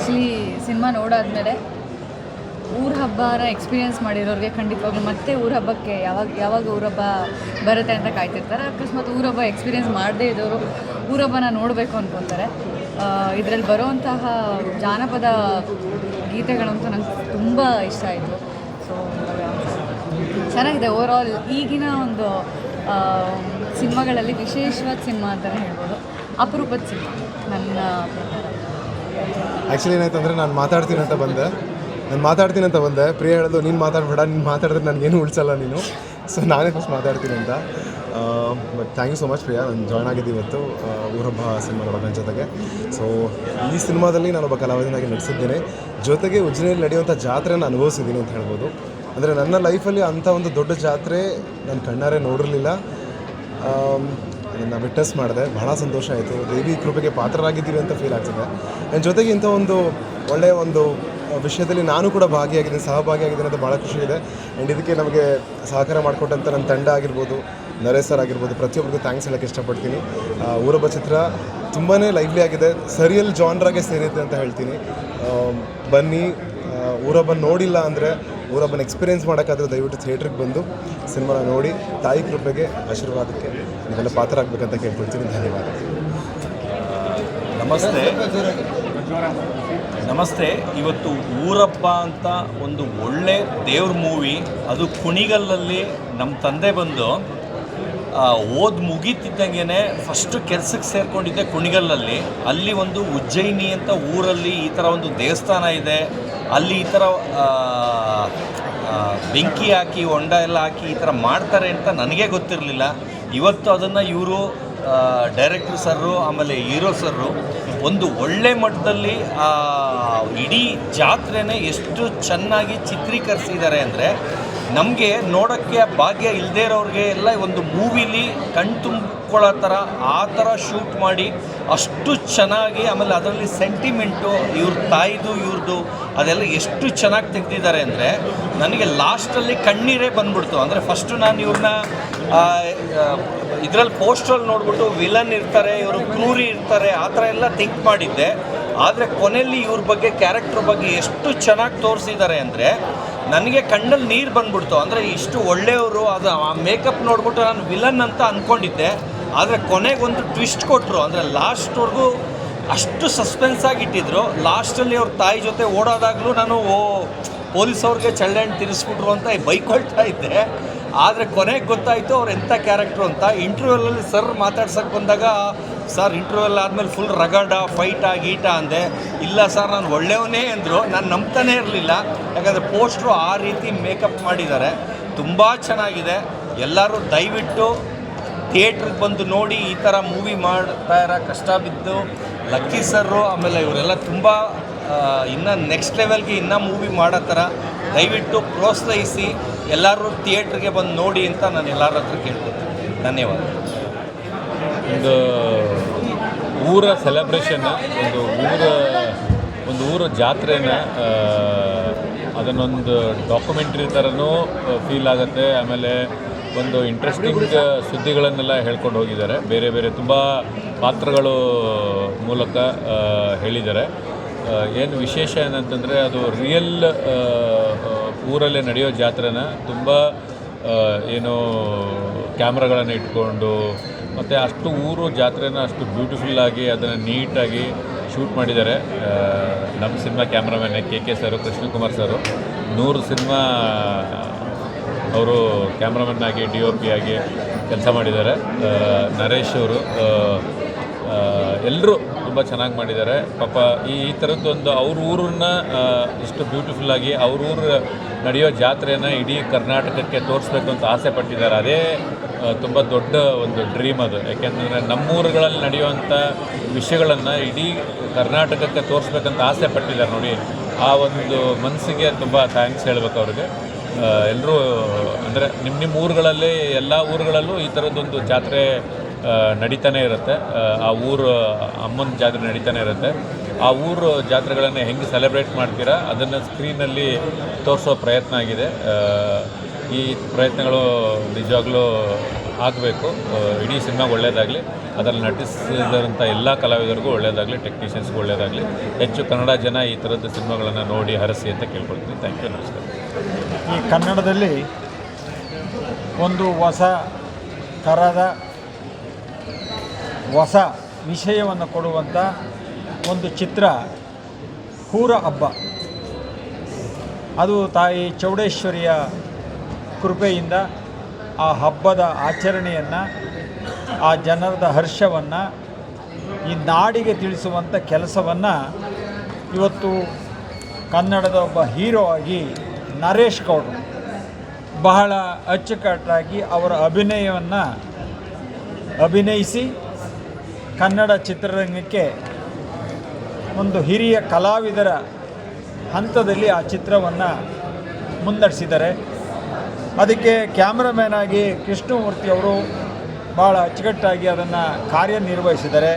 Actually cinema ನೋಡಾದ್ಮೇಲೆ ಊರ ಹಬ್ಬನ experience ಮಾಡಿರೋರಿಗೆ ಖಂಡಿತವಾಗ್ಲೂ ಮತ್ತೆ ಊರ ಹಬ್ಬಕ್ಕೆ ಯಾವಾಗ ಊರ ಹಬ್ಬ ಬರುತ್ತೆ ಅಂತ ಕಾಯ್ತಿರ್ತಾರೆ. ಅಕಸ್ಮಾತ್ ಊರ ಹಬ್ಬ ಎಕ್ಸ್ಪೀರಿಯೆನ್ಸ್ ಮಾಡದೇ ಇದ್ದವರು ಊರ ಹಬ್ಬನ ನೋಡಬೇಕು ಅಂದ್ಕೊತಾರೆ. ಇದರಲ್ಲಿ ಬರೋವಂತಹ ಜಾನಪದ ಗೀತೆಗಳಂತೂ ನಂಗೆ ತುಂಬ ಇಷ್ಟ ಆಯಿತು. ಸೊ ಚೆನ್ನಾಗಿದೆ. ಓವರಾಲ್ ಈಗಿನ ಒಂದು ಸಿನಿಮಾಗಳಲ್ಲಿ ವಿಶೇಷವಾದ ಸಿನಿಮಾ ಅಂತಲೇ ಹೇಳ್ಬೋದು. ಅಪರೂಪದ ಸಿನಿಮಾ ನನ್ನ ಪ್ರಕಾರ. ಆ್ಯಕ್ಚುಲಿ ಏನಾಯ್ತು ಅಂದರೆ ನಾನು ಮಾತಾಡ್ತೀನಿ ಅಂತ ಬಂದೆ. ಪ್ರಿಯ ಹೇಳೋದು ನೀನು ಮಾತಾಡಬೇಡ, ನೀನು ಮಾತಾಡಿದ್ರೆ ನನಗೇನು ಉಳಿಸಲ್ಲ ನೀನು, ಸೊ ನಾನೇ ಫಸ್ಟ್ ಮಾತಾಡ್ತೀನಿ ಅಂತ. But thank you so much Priya, ನಾನು ಜಾಯ್ನ್ ಆಗಿದ್ದು ಇವತ್ತು ಊರಬ್ಬ ಸಿನಿಮಾ ನೋಡೋ ನನ್ನ ಜೊತೆಗೆ. ಸೊ ಈ ಸಿನಿಮಾದಲ್ಲಿ ನಾನೊಬ್ಬ ಕಲಾವಿದನಾಗಿ ನಟಿಸಿದ್ದೇನೆ, ಜೊತೆಗೆ ಉಜ್ಜಿನಿಯಲ್ಲಿ ನಡೆಯುವಂಥ ಜಾತ್ರೆನ ಅನುಭವಿಸಿದ್ದೀನಿ ಅಂತ ಹೇಳ್ಬೋದು. ಅಂದರೆ ನನ್ನ ಲೈಫಲ್ಲಿ ಅಂಥ ಒಂದು ದೊಡ್ಡ ಜಾತ್ರೆ ನಾನು ಕಣ್ಣಾರೆ ನೋಡಿರಲಿಲ್ಲ. ಅದನ್ನು ವಿಟ್ನೆಸ್ ಮಾಡಿದೆ, ಬಹಳ ಸಂತೋಷ ಆಯಿತು. ದೇವಿ ಕೃಪೆಗೆ ಪಾತ್ರರಾಗಿದ್ದೀವಿ ಅಂತ ಫೀಲ್ ಆಗ್ತಿದೆ. ನನ್ನ ಜೊತೆಗೆ ಇಂಥ ಒಂದು ಒಳ್ಳೆಯ ಒಂದು ವಿಷಯದಲ್ಲಿ ನಾನು ಕೂಡ ಸಹಭಾಗಿಯಾಗಿದ್ದೀನಿ ಅಂತ ಭಾಳ ಖುಷಿ ಇದೆ. ಆ್ಯಂಡ್ ಇದಕ್ಕೆ ನಮಗೆ ಸಹಕಾರ ಮಾಡಿಕೊಟ್ಟಂಥ ನನ್ನ ತಂಡ ಆಗಿರ್ಬೋದು, ನರೇಶ್ ಸರ್ ಆಗಿರ್ಬೋದು, ಪ್ರತಿಯೊಬ್ಬರಿಗೂ ಥ್ಯಾಂಕ್ಸ್ ಹೇಳೋಕ್ಕೆ ಇಷ್ಟಪಡ್ತೀನಿ. ಊರೊಬ್ಬ ಚಿತ್ರ ತುಂಬಾ ಲೈವ್ಲಿ ಆಗಿದೆ, ಸರಿಯಲ್ ಜಾನ್ರಾಗೆ ಸೇರಿದೆ ಅಂತ ಹೇಳ್ತೀನಿ. ಬನ್ನಿ, ಊರೊಬ್ಬನ ನೋಡಿಲ್ಲ ಅಂದರೆ ಊರೊಬ್ಬನ ಎಕ್ಸ್ಪೀರಿಯೆನ್ಸ್ ಮಾಡೋಕ್ಕಾದ್ರೆ ದಯವಿಟ್ಟು ಥಿಯೇಟ್ರಿಗೆ ಬಂದು ಸಿನಿಮಾನ ನೋಡಿ ತಾಯಿ ಕೃಪೆಗೆ ಆಶೀರ್ವಾದಕ್ಕೆ ನೀವೆಲ್ಲ ಪಾತ್ರ ಆಗಬೇಕಂತ ಕೇಳ್ಕೊಳ್ತೀನಿ. ಧನ್ಯವಾದ. ನಮಸ್ತೆ. ಇವತ್ತು ಊರಬ್ಬ ಅಂತ ಒಂದು ಒಳ್ಳೆ ದೇವ್ರ ಮೂವಿ, ಅದು ಕುಣಿಗಲ್ಲಲ್ಲಿ ನಮ್ಮ ತಂದೆ ಬಂದು ಓದ್ ಮುಗೀತಿದ್ದಂಗೆ ಫಸ್ಟು ಕೆಲಸಕ್ಕೆ ಸೇರಿಕೊಂಡಿದ್ದೆ ಕುಣಿಗಲ್ಲಲ್ಲಿ. ಅಲ್ಲಿ ಒಂದು ಉಜ್ಜಯಿನಿ ಅಂತ ಊರಲ್ಲಿ ಈ ಥರ ಒಂದು ದೇವಸ್ಥಾನ ಇದೆ. ಅಲ್ಲಿ ಈ ಥರ ಬೆಂಕಿ ಹಾಕಿ ಹೊಂಡ ಎಲ್ಲ ಹಾಕಿ ಈ ಥರ ಮಾಡ್ತಾರೆ ಅಂತ ನನಗೇ ಗೊತ್ತಿರಲಿಲ್ಲ. ಇವತ್ತು ಅದನ್ನು ಇವರು ಡೈರೆಕ್ಟ್ರ್ ಸರ್ರು ಆಮೇಲೆ ಹೀರೋ ಸರ್ರು ಒಂದು ಒಳ್ಳೆ ಮಟ್ಟದಲ್ಲಿ ಇಡೀ ಜಾತ್ರೆನೇ ಎಷ್ಟು ಚೆನ್ನಾಗಿ ಚಿತ್ರೀಕರಿಸಿದ್ದಾರೆ ಅಂದರೆ ನಮಗೆ ನೋಡೋಕ್ಕೆ ಭಾಗ್ಯ ಇಲ್ಲದೇ ಇರೋರಿಗೆ ಎಲ್ಲ ಒಂದು ಮೂವಿಲಿ ಕಣ್ತುಂಬಿಕೊಳ್ಳೋ ಥರ ಆ ಥರ ಶೂಟ್ ಮಾಡಿ ಅಷ್ಟು ಚೆನ್ನಾಗಿ, ಆಮೇಲೆ ಅದರಲ್ಲಿ ಸೆಂಟಿಮೆಂಟು ಇವ್ರ ತಾಯಿದು ಇವ್ರದ್ದು ಅದೆಲ್ಲ ಎಷ್ಟು ಚೆನ್ನಾಗಿ ತೆಗೆದಿದ್ದಾರೆ ಅಂದರೆ ನನಗೆ ಲಾಸ್ಟಲ್ಲಿ ಕಣ್ಣೀರೇ ಬಂದ್ಬಿಡ್ತು. ಅಂದರೆ ಫಸ್ಟು ನಾನು ಇವ್ರನ್ನ ಇದರಲ್ಲಿ ಪೋಸ್ಟ್ರಲ್ಲಿ ನೋಡ್ಬಿಟ್ಟು ವಿಲನ್ ಇರ್ತಾರೆ, ಇವರು ಕ್ರೂರಿ ಇರ್ತಾರೆ, ಆ ಥರ ಎಲ್ಲ ಥಿಂಕ್ ಮಾಡಿದ್ದೆ. ಆದರೆ ಕೊನೆಯಲ್ಲಿ ಇವ್ರ ಬಗ್ಗೆ ಕ್ಯಾರೆಕ್ಟರ್ ಬಗ್ಗೆ ಎಷ್ಟು ಚೆನ್ನಾಗಿ ತೋರಿಸಿದ್ದಾರೆ ಅಂದರೆ ನನಗೆ ಕಣ್ಣಲ್ಲಿ ನೀರು ಬಂದ್ಬಿಡ್ತು. ಅಂದರೆ ಇಷ್ಟು ಒಳ್ಳೆಯವರು, ಅದು ಆ ಮೇಕಪ್ ನೋಡ್ಬಿಟ್ಟು ನಾನು ವಿಲನ್ ಅಂತ ಅಂದ್ಕೊಂಡಿದ್ದೆ. ಆದರೆ ಕೊನೆಗೊಂದು ಟ್ವಿಸ್ಟ್ ಕೊಟ್ಟರು. ಅಂದರೆ ಲಾಸ್ಟ್ವರೆಗೂ ಅಷ್ಟು ಸಸ್ಪೆನ್ಸ್ ಆಗಿಟ್ಟಿದ್ರು. ಲಾಸ್ಟಲ್ಲಿ ಅವ್ರ ತಾಯಿ ಜೊತೆ ಓಡೋದಾಗಲೂ ನಾನು ಪೊಲೀಸವ್ರಿಗೆ ಚಳ್ಳಹಣ್ಣು ತಿರ್ಸ್ಬಿಟ್ರು ಅಂತ ಬೈಕೊಳ್ತಾ ಇದ್ದೆ. ಆದರೆ ಕೊನೆಗೆ ಗೊತ್ತಾಯಿತು ಅವ್ರು ಎಂಥ ಕ್ಯಾರೆಕ್ಟ್ರು ಅಂತ. ಇಂಟರ್ವ್ಯೂಲಲ್ಲಿ ಸರ್ ಮಾತಾಡ್ಸೋಕ್ಕೆ ಬಂದಾಗ, ಸರ್ ಇಂಟರ್ವ್ಯೂಲ್ ಆದಮೇಲೆ ಫುಲ್ ರಗಡ ಫೈಟಾ ಗೀಟ ಅಂದೆ. ಇಲ್ಲ ಸರ್ ನಾನು ಒಳ್ಳೆಯವನೇ ಅಂದರು. ನಾನು ನಂಬ್ತಾನೇ ಇರಲಿಲ್ಲ, ಯಾಕಂದರೆ ಪೋಸ್ಟ್ರು ಆ ರೀತಿ ಮೇಕಪ್ ಮಾಡಿದ್ದಾರೆ. ತುಂಬ ಚೆನ್ನಾಗಿದೆ. ಎಲ್ಲರೂ ದಯವಿಟ್ಟು ಥಿಯೇಟ್ರಿಗೆ ಬಂದು ನೋಡಿ. ಈ ಥರ ಮೂವಿ ಮಾಡ್ತಾ ಇರೋ ಕಷ್ಟ ಬಿದ್ದು ಲಕ್ಕಿ ಸರ್ರು ಆಮೇಲೆ ಇವರೆಲ್ಲ ತುಂಬ ಇನ್ನೂ ನೆಕ್ಸ್ಟ್ ಲೆವೆಲ್ಗೆ ಇನ್ನೂ ಮೂವಿ ಮಾಡೋ ಥರ ದಯವಿಟ್ಟು ಪ್ರೋತ್ಸಾಹಿಸಿ ಎಲ್ಲರೂ ಥಿಯೇಟ್ರಿಗೆ ಬಂದು ನೋಡಿ ಅಂತ ನಾನು ಎಲ್ಲರ ಹತ್ರ ಕೇಳ್ಕೊತೀನಿ. ಧನ್ಯವಾದ. ಒಂದು ಊರ ಸೆಲೆಬ್ರೇಷನ್ನ, ಒಂದು ಊರ ಜಾತ್ರೆನ ಅದನ್ನೊಂದು ಡಾಕ್ಯುಮೆಂಟ್ರಿ ಥರನೂ ಫೀಲ್ ಆಗುತ್ತೆ. ಆಮೇಲೆ ಒಂದು ಇಂಟ್ರೆಸ್ಟಿಂಗ್ ಸುದ್ದಿಗಳನ್ನೆಲ್ಲ ಹೇಳ್ಕೊಂಡು ಹೋಗಿದ್ದಾರೆ. ಬೇರೆ ಬೇರೆ ತುಂಬ ಪಾತ್ರಗಳು ಮೂಲಕ ಹೇಳಿದ್ದಾರೆ. ಏನು ವಿಶೇಷ ಏನಂತಂದರೆ ಅದು ರಿಯಲ್ ಊರಲ್ಲೇ ನಡೆಯೋ ಜಾತ್ರೆನ ತುಂಬ ಏನೋ ಕ್ಯಾಮ್ರಾಗಳನ್ನು ಇಟ್ಕೊಂಡು ಮತ್ತು ಅಷ್ಟು ಊರು ಜಾತ್ರೆನ ಅಷ್ಟು ಬ್ಯೂಟಿಫುಲ್ಲಾಗಿ ಅದನ್ನು ನೀಟಾಗಿ ಶೂಟ್ ಮಾಡಿದ್ದಾರೆ. ನಮ್ಮ ಸಿನಿಮಾ ಕ್ಯಾಮ್ರಾಮನ್ ಕೆ ಸರು, ಕೃಷ್ಣಕುಮಾರ್ ಸರು 100 ಸಿನಿಮಾ ಅವರು ಕ್ಯಾಮ್ರಾಮನ್ ಆಗಿ DOP ಆಗಿ ಕೆಲಸ ಮಾಡಿದ್ದಾರೆ. ನರೇಶ್ ಅವರು ಎಲ್ಲರೂ ತುಂಬ ಚೆನ್ನಾಗಿ ಮಾಡಿದ್ದಾರೆ. ಪಾಪ ಈ ಥರದ್ದೊಂದು ಅವ್ರ ಊರನ್ನ ಇಷ್ಟು ಬ್ಯೂಟಿಫುಲ್ಲಾಗಿ ಅವ್ರ ಊರು ನಡೆಯೋ ಜಾತ್ರೆಯನ್ನು ಇಡೀ ಕರ್ನಾಟಕಕ್ಕೆ ತೋರಿಸ್ಬೇಕು ಅಂತ ಆಸೆ ಪಟ್ಟಿದ್ದಾರೆ. ಅದೇ ತುಂಬ ದೊಡ್ಡ ಒಂದು ಡ್ರೀಮ್ ಅದು. ಯಾಕೆಂದರೆ ನಮ್ಮೂರುಗಳಲ್ಲಿ ನಡೆಯುವಂಥ ವಿಷಯಗಳನ್ನು ಇಡೀ ಕರ್ನಾಟಕಕ್ಕೆ ತೋರಿಸ್ಬೇಕಂತ ಆಸೆ ಪಟ್ಟಿದ್ದಾರೆ ನೋಡಿ. ಆ ಒಂದು ಮನಸ್ಸಿಗೆ ತುಂಬ ಥ್ಯಾಂಕ್ಸ್ ಹೇಳಬೇಕು ಅವ್ರಿಗೆ. ಎಲ್ಲರೂ ಅಂದರೆ ನಿಮ್ಮ ಊರುಗಳಲ್ಲಿ ಎಲ್ಲ ಊರುಗಳಲ್ಲೂ ಈ ಥರದ್ದೊಂದು ಜಾತ್ರೆ ನಡೀತಾನೆ ಇರುತ್ತೆ. ಆ ಊರು ಅಮ್ಮನ ಜಾತ್ರೆ ನಡೀತಾನೆ ಇರುತ್ತೆ. ಆ ಊರು ಜಾತ್ರೆಗಳನ್ನು ಹೆಂಗೆ ಸೆಲೆಬ್ರೇಟ್ ಮಾಡ್ತೀರಾ ಅದನ್ನು ಸ್ಕ್ರೀನಲ್ಲಿ ತೋರಿಸೋ ಪ್ರಯತ್ನ ಆಗಿದೆ. ಈ ಪ್ರಯತ್ನಗಳು ನಿಜವಾಗ್ಲೂ ಆಗಬೇಕು. ಇಡೀ ಸಿನಿಮಾಗೆ ಒಳ್ಳೆಯದಾಗಲಿ, ಅದರಲ್ಲಿ ನಟಿಸಿದಂಥ ಎಲ್ಲ ಕಲಾವಿದರಿಗೂ ಒಳ್ಳೆಯದಾಗಲಿ, ಟೆಕ್ನಿಷಿಯನ್ಸ್ಗೂ ಒಳ್ಳೆಯದಾಗಲಿ. ಹೆಚ್ಚು ಕನ್ನಡ ಜನ ಈ ಥರದ್ದು ಸಿನಿಮಾಗಳನ್ನು ನೋಡಿ ಹರಸಿ ಅಂತ ಕೇಳ್ಕೊಳ್ತೀನಿ. ಥ್ಯಾಂಕ್ ಯು, ನಮಸ್ಕಾರ. ಈ ಕನ್ನಡದಲ್ಲಿ ಒಂದು ಹೊಸ ಥರದ ಹೊಸ ವಿಷಯವನ್ನು ಕೊಡುವಂಥ ಒಂದು ಚಿತ್ರ ಊರ ಹಬ್ಬ. ಅದು ತಾಯಿ ಚೌಡೇಶ್ವರಿಯ ಕೃಪೆಯಿಂದ ಆ ಹಬ್ಬದ ಆಚರಣೆಯನ್ನು, ಆ ಜನರದ ಹರ್ಷವನ್ನು ಈ ನಾಡಿಗೆ ತಿಳಿಸುವಂಥ ಕೆಲಸವನ್ನು ಇವತ್ತು ಕನ್ನಡದ ಒಬ್ಬ ಹೀರೋ ಆಗಿ ನರೇಶ್ ಗೌಡ್ರು ಬಹಳ ಅಚ್ಚುಕಟ್ಟಾಗಿ ಅವರ ಅಭಿನಯವನ್ನು ಅಭಿನಯಿಸಿ ಕನ್ನಡ ಚಿತ್ರರಂಗಕ್ಕೆ ಒಂದು ಹಿರಿಯ ಕಲಾವಿದರ ಹಂತದಲ್ಲಿ ಆ ಚಿತ್ರವನ್ನು ಮುನ್ನಡೆಸಿದ್ದಾರೆ. ಅದಕ್ಕೆ ಕ್ಯಾಮ್ರಾಮ್ಯಾನ್ ಆಗಿ ಕೃಷ್ಣಮೂರ್ತಿಯವರು ಭಾಳ ಅಚ್ಚುಕಟ್ಟಾಗಿ ಅದನ್ನು ಕಾರ್ಯನಿರ್ವಹಿಸಿದ್ದಾರೆ.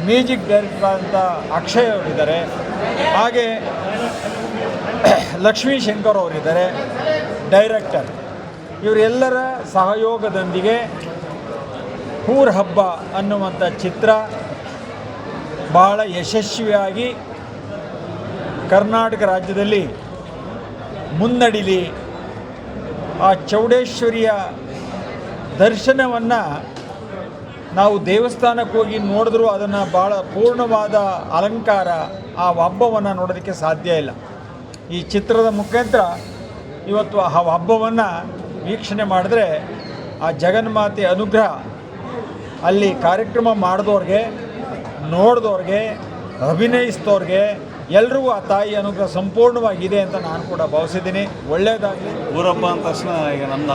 ಮ್ಯೂಸಿಕ್ ಡೈರೆಕ್ಟರ್ ಅಂತ ಅಕ್ಷಯ್ ಅವರಿದ್ದಾರೆ, ಹಾಗೆ ಲಕ್ಷ್ಮೀ ಶಂಕರ್ ಅವರಿದ್ದಾರೆ ಡೈರೆಕ್ಟರ್. ಇವರೆಲ್ಲರ ಸಹಯೋಗದೊಂದಿಗೆ ಊರ ಹಬ್ಬ ಅನ್ನುವಂಥ ಚಿತ್ರ ಭಾಳ ಯಶಸ್ವಿಯಾಗಿ ಕರ್ನಾಟಕ ರಾಜ್ಯದಲ್ಲಿ ಮುನ್ನಡೀಲಿ. ಆ ಚೌಡೇಶ್ವರಿಯ ದರ್ಶನವನ್ನು ನಾವು ದೇವಸ್ಥಾನಕ್ಕೆ ಹೋಗಿ ನೋಡಿದ್ರೂ ಅದನ್ನು ಭಾಳ ಪೂರ್ಣವಾದ ಅಲಂಕಾರ, ಆ ಹಬ್ಬವನ್ನು ನೋಡೋದಕ್ಕೆ ಸಾಧ್ಯ ಇಲ್ಲ. ಈ ಚಿತ್ರದ ಮುಖಾಂತರ ಇವತ್ತು ಆ ಹಬ್ಬವನ್ನು ವೀಕ್ಷಣೆ ಮಾಡಿದ್ರೆ ಆ ಜಗನ್ಮಾತೆ ಅನುಗ್ರಹ ಅಲ್ಲಿ ಕಾರ್ಯಕ್ರಮ ಮಾಡಿದವ್ರಿಗೆ, ನೋಡಿದವ್ರಿಗೆ, ಅಭಿನಯಿಸಿದವ್ರಿಗೆ ಎಲ್ರಿಗೂ ಆ ತಾಯಿ ಅನುಗ್ರಹ ಸಂಪೂರ್ಣವಾಗಿದೆ ಅಂತ ನಾನು ಕೂಡ ಭಾವಿಸಿದ್ದೀನಿ. ಒಳ್ಳೆಯದಾಗಲಿ. ಊರಬ್ಬ ಅಂದ ತಕ್ಷಣ ಈಗ ನಮ್ಮದು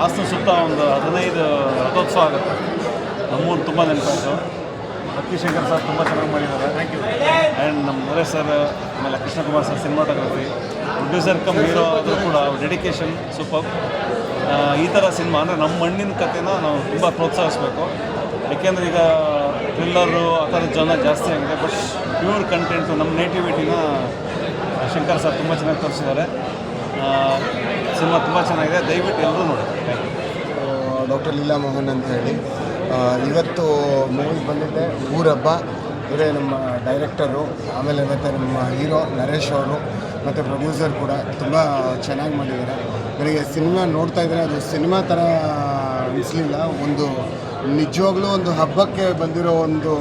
ಹಾಸನ ಸುತ್ತ ಒಂದು 15 ರಥೋತ್ಸವ ಆಗುತ್ತೆ. ನಮ್ಮೂರು ತುಂಬ ನೆನಪಾಯಿತು. ಲಕ್ಷ್ಮೀಶಂಕರ್ ಸರ್ ತುಂಬ ಚೆನ್ನಾಗಿ ಮಾಡಿದ್ದಾರೆ. Thank you. ಆ್ಯಂಡ್ ನಮ್ಮ ನರೇಶ್ ಸರ್, ಆಮೇಲೆ Krishnakumar sir cinematography, producer come hero ಆದರೂ ಕೂಡ ಡೆಡಿಕೇಶನ್ ಸೂಪರ್. ಈ ಥರ ಸಿನಿಮಾ ಅಂದರೆ ನಮ್ಮ ಮಣ್ಣಿನ ಕಥೆನ ನಾವು ತುಂಬ ಪ್ರೋತ್ಸಾಹಿಸಬೇಕು. ಏಕೆಂದರೆ ಈಗ ಥ್ರಿಲ್ಲರು ಆ ಥರದ ಜನ ಜಾಸ್ತಿ ಆಗಿದೆ. ಬಟ್ ಪ್ಯೂರ್ ಕಂಟೆಂಟು ನಮ್ಮ ನೇಟಿವಿಟಿನ ಶಂಕರ್ ಸರ್ ತುಂಬ ಚೆನ್ನಾಗಿ ತೋರಿಸಿದ್ದಾರೆ. ಸಿನಿಮಾ ತುಂಬ ಚೆನ್ನಾಗಿದೆ, ದಯವಿಟ್ಟು ಎಲ್ಲರೂ ನೋಡಿ. ಡಾಕ್ಟರ್ ಲೀಲಾ ಮೋಹನ್ ಅಂತ ಹೇಳಿ ಇವತ್ತು ಮೂವಿ ಬಂದಿದ್ದೆ ಊರ ಹಬ್ಬ. ಇವರೇ ನಮ್ಮ ಡೈರೆಕ್ಟರು, ಆಮೇಲೆ ಮತ್ತು ನಮ್ಮ ಹೀರೋ ನರೇಶ್ ಅವರು ಮತ್ತು ಪ್ರೊಡ್ಯೂಸರ್ ಕೂಡ ತುಂಬ ಚೆನ್ನಾಗಿ ಮಾಡಿದ್ದಾರೆ. ಇವರಿಗೆ ಸಿನಿಮಾ ನೋಡ್ತಾ ಇದ್ದರೆ ಅದು ಸಿನಿಮಾ ಥರ ಅನಿಸಲಿಲ್ಲ, ಒಂದು ನಿಜವಾಗ್ಲೂ ಒಂದು ಹಬ್ಬಕ್ಕೆ ಬಂದಿರೋ ಒಂದು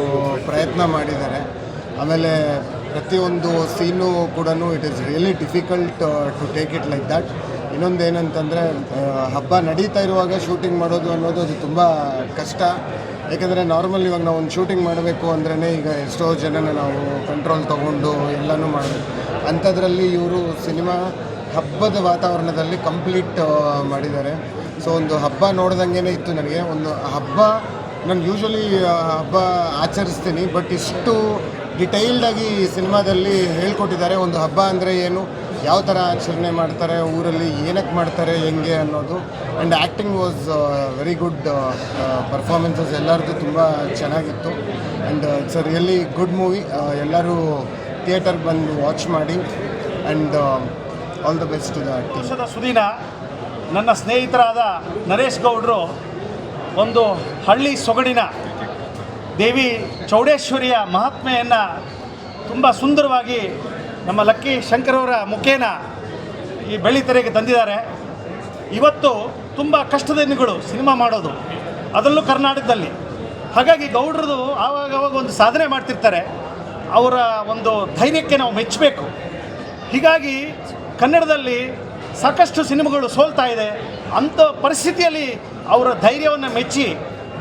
ಪ್ರಯತ್ನ ಮಾಡಿದ್ದಾರೆ. ಆಮೇಲೆ ಪ್ರತಿಯೊಂದು ಸೀನು ಕೂಡ it is really difficult to take it like that. ಇನ್ನೊಂದು ಏನಂತಂದರೆ ಹಬ್ಬ ನಡೀತಾ ಇರುವಾಗ ಶೂಟಿಂಗ್ ಮಾಡೋದು ಅನ್ನೋದು ಅದು ತುಂಬ ಕಷ್ಟ. ಏಕೆಂದರೆ ನಾರ್ಮಲ್ ಇವಾಗ ನಾವು ಒಂದು ಶೂಟಿಂಗ್ ಮಾಡಬೇಕು ಅಂದ್ರೇ ಈಗ ಎಷ್ಟೋ ಜನನ ನಾವು ಕಂಟ್ರೋಲ್ ತೊಗೊಂಡು ಎಲ್ಲನೂ ಮಾಡಬೇಕು. ಅಂಥದ್ರಲ್ಲಿ ಇವರು ಸಿನಿಮಾ ಹಬ್ಬದ ವಾತಾವರಣದಲ್ಲಿ ಕಂಪ್ಲೀಟ್ ಮಾಡಿದ್ದಾರೆ. ಸೊ ಒಂದು ಹಬ್ಬ ನೋಡ್ದಂಗೆ ಇತ್ತು ನನಗೆ. ಒಂದು ಹಬ್ಬ ನಾನು ಯೂಶ್ವಲಿ ಹಬ್ಬ ಆಚರಿಸ್ತೀನಿ, ಬಟ್ ಇಷ್ಟು ಡಿಟೈಲ್ಡಾಗಿ ಸಿನಿಮಾದಲ್ಲಿ ಹೇಳ್ಕೊಟ್ಟಿದ್ದಾರೆ. ಒಂದು ಹಬ್ಬ ಅಂದರೆ ಏನು, ಯಾವ ಥರ ಆಚರಣೆ ಮಾಡ್ತಾರೆ, ಊರಲ್ಲಿ ಏನಕ್ಕೆ ಮಾಡ್ತಾರೆ, ಹೆಂಗೆ ಅನ್ನೋದು. And acting was very good. Performances ಎಲ್ಲರದ್ದು ತುಂಬ ಚೆನ್ನಾಗಿತ್ತು. And it's a really good movie. ಎಲ್ಲರೂ ಥಿಯೇಟರ್ಗೆ ಬಂದು ವಾಚ್ ಮಾಡಿ. And all the best to the team. ವರ್ಷದ ಸುದಿನ ನನ್ನ ಸ್ನೇಹಿತರಾದ ನರೇಶ್ ಗೌಡರು ಒಂದು ಹಳ್ಳಿ ಸೊಗಡಿನ ದೇವಿ ಚೌಡೇಶ್ವರಿಯ ಮಹಾತ್ಮೆಯನ್ನು ತುಂಬ ಸುಂದರವಾಗಿ ನಮ್ಮ ಲಕ್ಕಿ ಶಂಕರವರ ಮುಖೇನ ಈ ಬೆಳ್ಳಿತೆರೆಗೆ ತಂದಿದ್ದಾರೆ. ಇವತ್ತು ತುಂಬ ಕಷ್ಟದ ದಿನಗಳು ಸಿನಿಮಾ ಮಾಡೋದು, ಅದರಲ್ಲೂ ಕರ್ನಾಟಕದಲ್ಲಿ. ಹಾಗಾಗಿ ಗೌಡ್ರದು ಆವಾಗವಾಗ ಒಂದು ಸಾಧನೆ ಮಾಡ್ತಿರ್ತಾರೆ. ಅವರ ಒಂದು ಧೈರ್ಯಕ್ಕೆ ನಾವು ಮೆಚ್ಚಬೇಕು. ಹೀಗಾಗಿ ಕನ್ನಡದಲ್ಲಿ ಸಾಕಷ್ಟು ಸಿನಿಮಾಗಳು ಸೋಲ್ತಾ ಇದೆ. ಅಂಥ ಪರಿಸ್ಥಿತಿಯಲ್ಲಿ ಅವರ ಧೈರ್ಯವನ್ನು ಮೆಚ್ಚಿ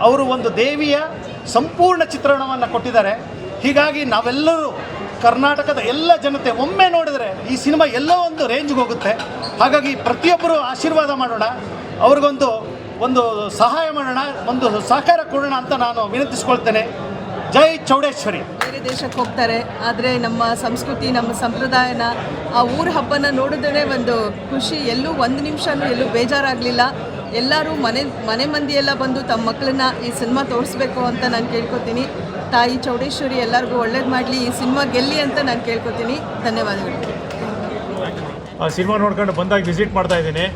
ಅವರು ಒಂದು ದೇವಿಯ ಸಂಪೂರ್ಣ ಚಿತ್ರಣವನ್ನು ಕೊಟ್ಟಿದ್ದಾರೆ. ಹೀಗಾಗಿ ನಾವೆಲ್ಲರೂ ಕರ್ನಾಟಕದ ಎಲ್ಲ ಜನತೆ ಒಮ್ಮೆ ನೋಡಿದರೆ ಈ ಸಿನಿಮಾ ಎಲ್ಲೋ ಒಂದು ರೇಂಜ್ಗೆ ಹೋಗುತ್ತೆ. ಹಾಗಾಗಿ ಪ್ರತಿಯೊಬ್ಬರು ಆಶೀರ್ವಾದ ಮಾಡೋಣ, ಅವ್ರಿಗೊಂದು ಸಹಾಯ ಮಾಡೋಣ, ಒಂದು ಸಹಕಾರ ಕೊಡೋಣ ಅಂತ ನಾನು ವಿನಂತಿಸ್ಕೊಳ್ತೇನೆ. ಜೈ ಚೌಡೇಶ್ವರಿ. ಬೇರೆ ದೇಶಕ್ಕೆ ಹೋಗ್ತಾರೆ, ಆದರೆ ನಮ್ಮ ಸಂಸ್ಕೃತಿ, ನಮ್ಮ ಸಂಪ್ರದಾಯನ, ಆ ಊರ ಹಬ್ಬನ ನೋಡಿದ್ರೆ ಒಂದು ಖುಷಿ. ಎಲ್ಲೂ ಒಂದು ನಿಮಿಷನೂ ಎಲ್ಲೂ ಬೇಜಾರಾಗಲಿಲ್ಲ. ಎಲ್ಲರೂ ಮನೆ ಮಂದಿಯೆಲ್ಲ ಬಂದು ತಮ್ಮ ಮಕ್ಕಳನ್ನ ಈ ಸಿನಿಮಾ ತೋರಿಸ್ಬೇಕು ಅಂತ ನಾನು ಕೇಳ್ಕೊತೀನಿ. ತಾಯಿ ಚೌಡೇಶ್ವರಿ ಎಲ್ಲರಿಗೂ ಒಳ್ಳೇದು ಮಾಡಲಿ, ಈ ಸಿನಿಮಾ ಗೆಲ್ಲಿ ಅಂತ ನಾನು ಕೇಳ್ಕೊತೀನಿ. ಧನ್ಯವಾದಗಳು. ಆ ಸಿನಿಮಾ ನೋಡ್ಕೊಂಡು ಬಂದಾಗ ವಿಸಿಟ್ ಮಾಡ್ತಾ ಇದ್ದೀನಿ.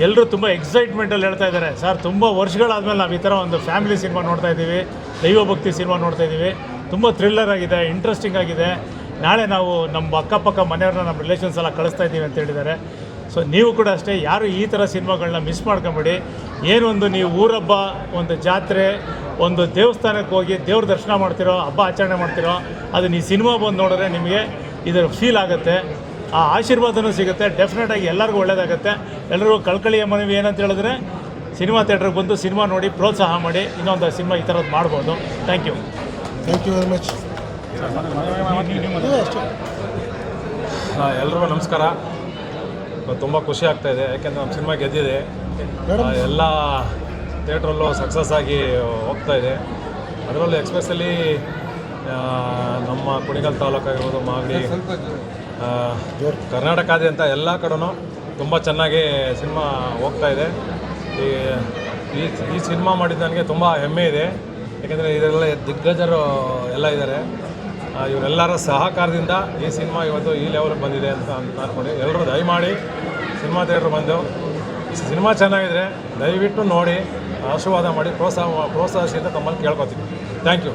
ಎಲ್ಲರೂ ತುಂಬ ಎಕ್ಸೈಟ್ಮೆಂಟಲ್ಲಿ ಹೇಳ್ತಾ ಇದ್ದಾರೆ ಸರ್, ತುಂಬ ವರ್ಷಗಳಾದಮೇಲೆ ನಾವು ಈ ಥರ ಒಂದು ಫ್ಯಾಮಿಲಿ ಸಿನಿಮಾ ನೋಡ್ತಾ ಇದ್ದೀವಿ, ದೈವಭಕ್ತಿ ಸಿನಿಮಾ ನೋಡ್ತಾ ಇದ್ದೀವಿ, ತುಂಬ ಥ್ರಿಲ್ಲರ್ ಆಗಿದೆ, ಇಂಟ್ರೆಸ್ಟಿಂಗ್ ಆಗಿದೆ. ನಾಳೆ ನಾವು ನಮ್ಮ ಅಕ್ಕಪಕ್ಕ ಮನೆಯವ್ರನ್ನ ನಮ್ಮ ರಿಲೇಷನ್ಸ್ ಎಲ್ಲ ಕಳಿಸ್ತಾ ಇದ್ದೀವಿ ಅಂತ ಹೇಳಿದ್ದಾರೆ. ಸೊ ನೀವು ಕೂಡ ಅಷ್ಟೇ, ಯಾರು ಈ ಥರ ಸಿನಿಮಾಗಳನ್ನ ಮಿಸ್ ಮಾಡ್ಕೊಂಬೇಡಿ. ಏನೊಂದು ನೀವು ಊರಹಬ್ಬ, ಒಂದು ಜಾತ್ರೆ, ಒಂದು ದೇವಸ್ಥಾನಕ್ಕೆ ಹೋಗಿ ದೇವ್ರ ದರ್ಶನ ಮಾಡ್ತಿರೋ, ಹಬ್ಬ ಆಚರಣೆ ಮಾಡ್ತಿರೋ, ಅದನ್ನ ಈ ಸಿನಿಮಾ ಬಂದು ನೋಡಿದ್ರೆ ನಿಮಗೆ ಇದರ ಫೀಲ್ ಆಗುತ್ತೆ, ಆ ಆಶೀರ್ವಾದನೂ ಸಿಗುತ್ತೆ. ಡೆಫಿನೆಟಾಗಿ ಎಲ್ಲರಿಗೂ ಒಳ್ಳೆಯದಾಗುತ್ತೆ. ಎಲ್ಲರಿಗೂ ಕಳ್ಕಳಿಯ ಮನವಿ ಏನಂತ ಹೇಳಿದ್ರೆ, ಸಿನಿಮಾ ಥಿಯೇಟ್ರಿಗೆ ಬಂದು ಸಿನಿಮಾ ನೋಡಿ ಪ್ರೋತ್ಸಾಹ ಮಾಡಿ. ಇನ್ನೊಂದು ಸಿನಿಮಾ ಈ ಥರದ್ದು ಮಾಡ್ಬೋದು. Thank you very much. ಎಲ್ರಿಗೂ ನಮಸ್ಕಾರ. ತುಂಬ ಖುಷಿ ಆಗ್ತಾಯಿದೆ, ಯಾಕೆಂದರೆ ನಮ್ಮ ಸಿನಿಮಾ ಗೆದ್ದಿದೆ, ಎಲ್ಲ ಥಿಯೇಟ್ರಲ್ಲೂ ಸಕ್ಸಸ್ ಆಗಿ ಹೋಗ್ತಾ ಇದೆ. ಅದರಲ್ಲೂ ಎಕ್ಸ್ಪೆಷಲಿ ನಮ್ಮ ಕುಣಿಗಲ್ ತಾಲೂಕಾಗಿರ್ಬೋದು, ಮಾಗಡಿ, ಕರ್ನಾಟಕಾದ್ಯಂತ ಎಲ್ಲ ಕಡೆನೂ ತುಂಬ ಚೆನ್ನಾಗಿ ಸಿನಿಮಾ ಹೋಗ್ತಾ ಇದೆ. ಈ ಸಿನಿಮಾ ಮಾಡಿದ್ದು ನನಗೆ ತುಂಬ ಹೆಮ್ಮೆ ಇದೆ, ಯಾಕೆಂದರೆ ಇದರೆಲ್ಲ ದಿಗ್ಗಜರು ಎಲ್ಲ ಇದ್ದಾರೆ. ಇವರೆಲ್ಲರ ಸಹಕಾರದಿಂದ ಈ ಸಿನಿಮಾ ಇವತ್ತು ಈ ಲೆವೆಲ್ಗೆ ಬಂದಿದೆ ಅಂತ ಅಂದ್ಕೊಂಡು ಎಲ್ಲರೂ ದಯಮಾಡಿ ಸಿನಿಮಾ ಥಿಯೇಟ್ರ್ ಬಂದು ಸಿನಿಮಾ ಚೆನ್ನಾಗಿದ್ರೆ ದಯವಿಟ್ಟು ನೋಡಿ, ಆಶೀರ್ವಾದ ಮಾಡಿ, ಪ್ರೋತ್ಸಾಹಿಸಿ ಅಂತ ತಮ್ಮಲ್ಲಿ ಕೇಳ್ಕೊತೀವಿ. Thank you.